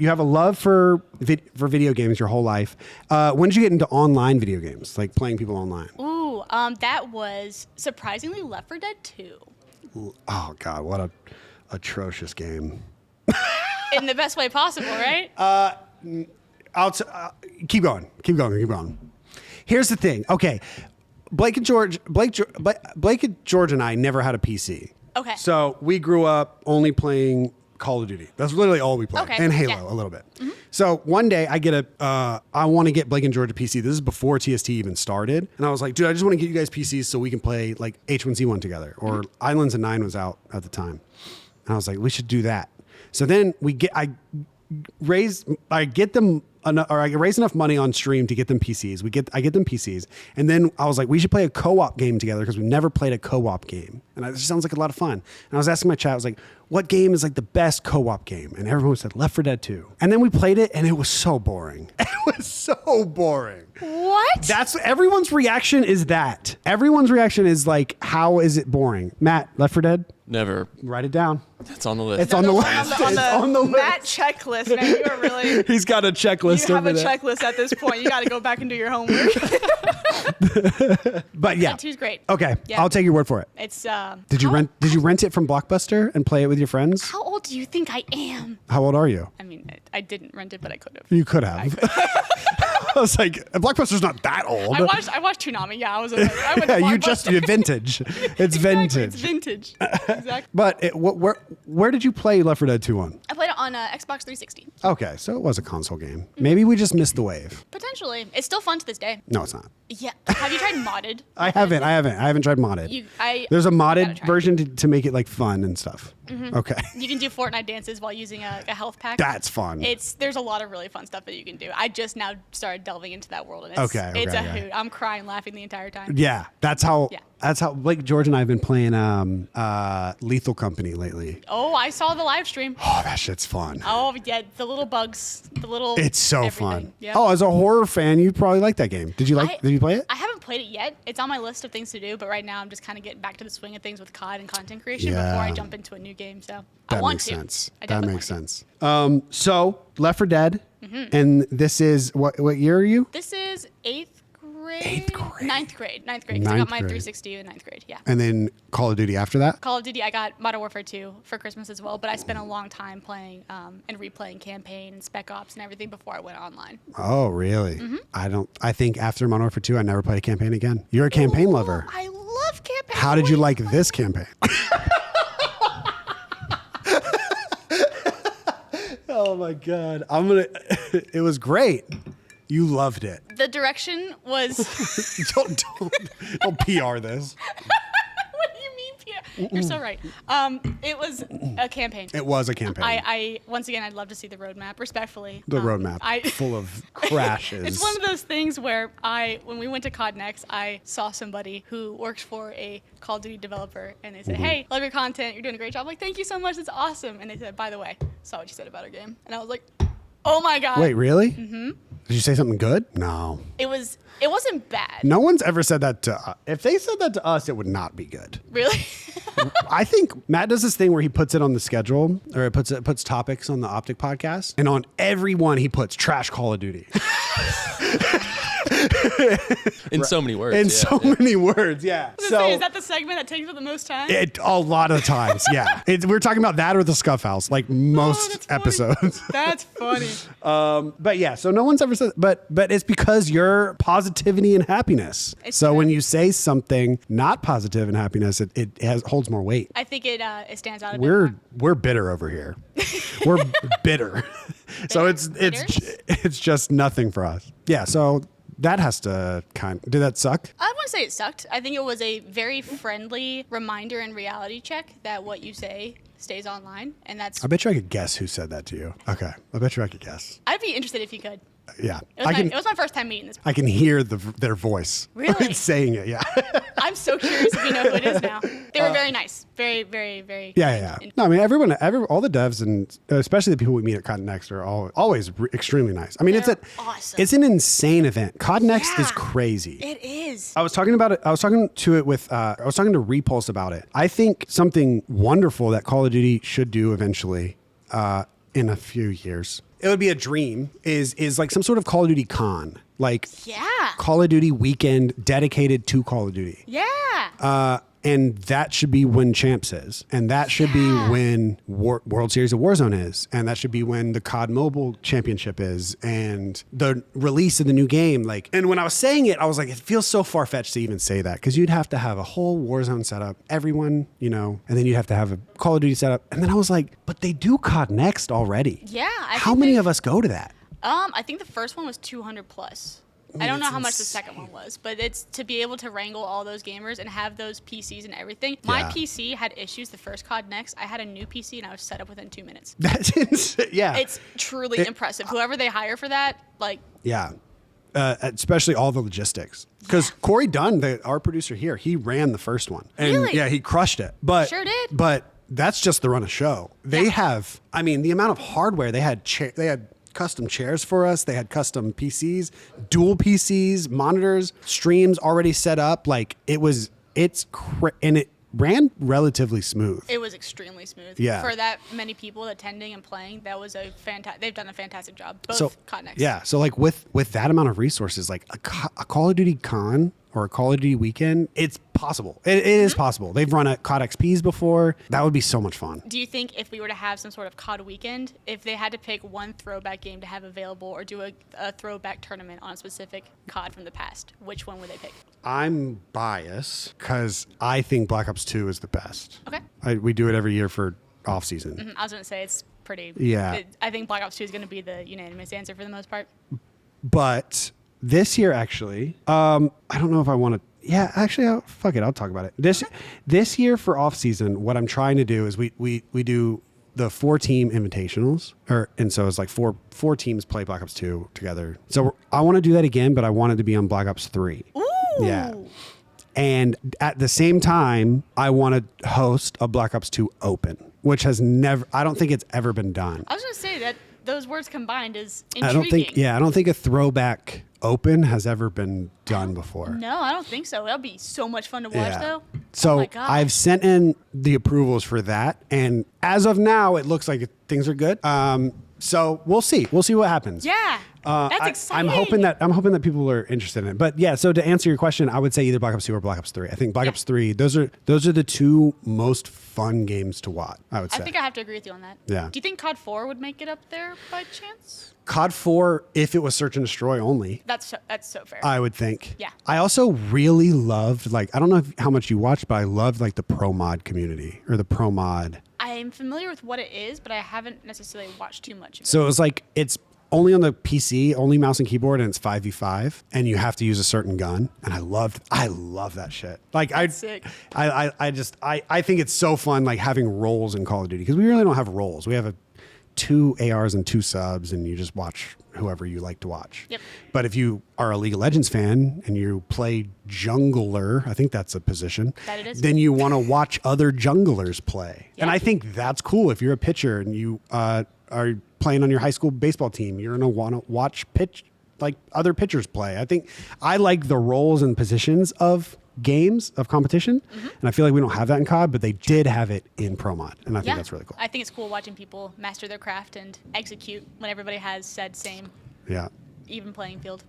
You have a love for video games your whole life. When did you get into online video games, like playing people online? Ooh, that was surprisingly Left 4 Dead 2. Oh God, what a atrocious game. In the best way possible, right? Keep going. Here's the thing. Okay, Blake and George and I never had a PC. Okay. So we grew up only playing Call of Duty. That's literally all we played. Okay. And Halo a little bit. Mm-hmm. So one day I want to get Blake and George a PC. This is before TST even started. And I was like, dude, I just want to get you guys PCs so we can play like H1Z1 together. Or Islands of Nine was out at the time. And I was like, we should do that. So then I raise enough money on stream to get them PCs. I get them PCs. And then I was like, we should play a co-op game together because we've never played a co-op game. And it sounds like a lot of fun. And I was asking my chat, I was like, what game is like the best co-op game? And everyone said Left 4 Dead 2. And then we played it and it was so boring. It was so boring. What? That's everyone's reaction is that. Everyone's reaction is like, how is it boring? Matt, Left 4 Dead? Never. Write it down. It's on the list. It's on the list. It's on the Matt checklist, man. You are really... He's got a checklist. You have a checklist at this point. You got to go back and do your homework. But yeah. Two's great. Okay. Yeah. I'll take your word for it. It's Did you rent it from Blockbuster and play it with your friends? How old do you think I am? How old are you? I mean, I didn't rent it, but I could have. You could have. I was like, Blockbuster's not that old. I watched Toonami. Yeah, I was. I went to you're vintage. It's vintage. It's vintage. Exactly. But where did you play Left 4 Dead 2 on? I played it on Xbox 360. Okay, so it was a console game. Maybe we just missed the wave. Potentially, it's still fun to this day. No, it's not. Yeah. Have you tried modded? I haven't tried modded. There's a modded version to make it like fun and stuff. Mm-hmm. Okay. You can do Fortnite dances while using a health pack. That's fun. There's a lot of really fun stuff that you can do. I just now started delving into that world, and it's a hoot. I'm crying, laughing the entire time. Yeah, that's how Blake, George, and I have been playing Lethal Company lately. Oh, I saw the live stream. Oh, that shit's fun. Oh yeah, the little bugs, It's so everything. fun. Yep. Oh, as a horror fan, you probably like that game. Did you play it? I haven't played it yet. It's on my list of things to do, but right now I'm just kind of getting back to the swing of things with COD and content creation before I jump into a new game. So I want to. That makes sense. So Left 4 Dead, and this is what year are you? This is 8th grade. 8th grade. Ninth grade. Because I got my 360 in 9th grade. Yeah. And then Call of Duty after that? Call of Duty, I got Modern Warfare 2 for Christmas as well, but I spent a long time playing and replaying campaign and Spec Ops and everything before I went online. Oh, really? Mm-hmm. I think after Modern Warfare 2, I never played a campaign again. You're a campaign lover. I love campaign. How did you like this campaign? Oh my God. It was great. You loved it. The direction was... don't PR this. What do you mean PR? You're so right. It was a campaign. It was a campaign. I once again, I'd love to see the roadmap, respectfully. The roadmap, full of crashes. It's one of those things where when we went to COD Next, I saw somebody who works for a Call of Duty developer, and they said, hey, love your content. You're doing a great job. I'm like, thank you so much. That's awesome. And they said, by the way, saw what you said about our game. And I was like, oh my God. Wait, really? Mm-hmm. Did you say something good? No. It wasn't bad. No one's ever said that to us. If they said that to us, it would not be good. Really? I think Matt does this thing where he puts it on the schedule, or it puts topics on the Optic podcast, and on every one he puts trash Call of Duty. In so many words. Many words, yeah. So is that the segment that takes up the most time? A lot of times, yeah. We're talking about that or the Scuff House, like most episodes. That's funny. But yeah, so no one's ever said, but it's because you're positivity and happiness. So when you say something not positive and happiness, it holds more weight. I think it stands out a bit more. We're bitter over here. We're bitter. So it's just nothing for us. Yeah, so that has to did that suck? I wouldn't say it sucked. I think it was a very friendly reminder and reality check that what you say stays online, and that's... I bet you I could guess who said that to you. Okay, I bet you I could guess. I'd be interested if you could. Yeah. It was my first time meeting this person. I can hear their voice. Really? Saying it, yeah. I'm so curious if you know who it is now. They were very nice. Very, very, very... Yeah. No, I mean, all the devs, and especially the people we meet at COD Next, are always extremely nice. I mean, awesome. It's an insane event. COD Next is crazy. It is. I was talking about it. I was talking to Repulse about it. I think something wonderful that Call of Duty should do eventually, in a few years, it would be a dream is like some sort of Call of Duty con, like Yeah. Call of Duty weekend dedicated to Call of Duty. Yeah. And that should be when Champs is. And that should be when World Series of Warzone is. And that should be when the COD Mobile Championship is. And the release of the new game. Like, and when I was saying it, I was like, it feels so far-fetched to even say that. Because you'd have to have a whole Warzone setup. Everyone, you know. And then you'd have to have a Call of Duty setup. And then I was like, but they do COD Next already. Yeah. How many of us go to that? I think the first one was 200 plus. I don't know how much the second one was, but it's to be able to wrangle all those gamers and have those PCs and everything. My PC had issues the first COD Next. I had a new PC and I was set up within 2 minutes. That's insane. Yeah. It's truly impressive. Whoever they hire for that, like. Yeah. Especially all the logistics. Because Corey Dunn, our producer here, he ran the first one. And Really? yeah, he crushed it. But Sure did. But that's just the run of show. They have, I mean, the amount of hardware they had custom chairs for us. They had custom PCs, dual PCs, monitors, streams already set up. Like and it ran relatively smooth. It was extremely smooth. Yeah. For that many people attending and playing, that was they've done a fantastic job. Both So COD Next. yeah, so like with that amount of resources, like a Call of Duty con or a Call of Duty weekend, it's possible. It is possible. They've run at COD XPs before. That would be so much fun. Do you think if we were to have some sort of COD weekend, if they had to pick one throwback game to have available or do a throwback tournament on a specific COD from the past, which one would they pick? I'm biased because I think Black Ops 2 is the best. Okay. We do it every year for off season. I was going to say it's pretty. Yeah. I think Black Ops 2 is going to be the unanimous answer for the most part. But this year, actually, I don't know if I want to. Yeah, actually, fuck it. I'll talk about it. This year for off season, what I'm trying to do is we do the 4-team invitationals, and so it's like four teams play Black Ops 2 together. So I want to do that again, but I want it to be on Black Ops 3. Ooh. Yeah. And at the same time, I want to host a Black Ops 2 Open, which I don't think it's ever been done. I was going to say that those words combined is intriguing. I don't think a throwback Open has ever been done before. No, I don't think so. That'll be so much fun to watch, though. So oh my God. I've sent in the approvals for that, and as of now, it looks like things are good. So we'll see. We'll see what happens. Yeah, that's exciting. I'm hoping that people are interested in it. But yeah, so to answer your question, I would say either Black Ops 2 or Black Ops 3. I think Black Ops 3. Those are the two most fun games to watch. I would say. I think I have to agree with you on that. Yeah. Do you think COD 4 would make it up there by chance? COD 4, if it was search and destroy only. That's so fair. I would think. Yeah. I also really loved, like, I don't know how much you watched, but I loved like the pro mod community or the pro mod. I'm familiar with what it is, but I haven't necessarily watched too much of it. So it was like, it's only on the PC, only mouse and keyboard, and it's 5v5, and you have to use a certain gun. And I love that shit. Like sick. I think it's so fun, like having roles in Call of Duty, because we really don't have roles. We have 2 ARs and 2 subs, and you just watch whoever you like to watch. Yep. But if you are a League of Legends fan and you play jungler, I think that's a position, That it is. then you want to watch other junglers play. Yeah. And I think that's cool. If you're a pitcher and you are playing on your high school baseball team, you're going to want to watch other pitchers play. I think I like the roles and positions of games of competition, and I feel like we don't have that in COD, but they did have it in Pro Mod, and I think that's really cool. I think it's cool watching people master their craft and execute when everybody has said same Yeah. even playing field.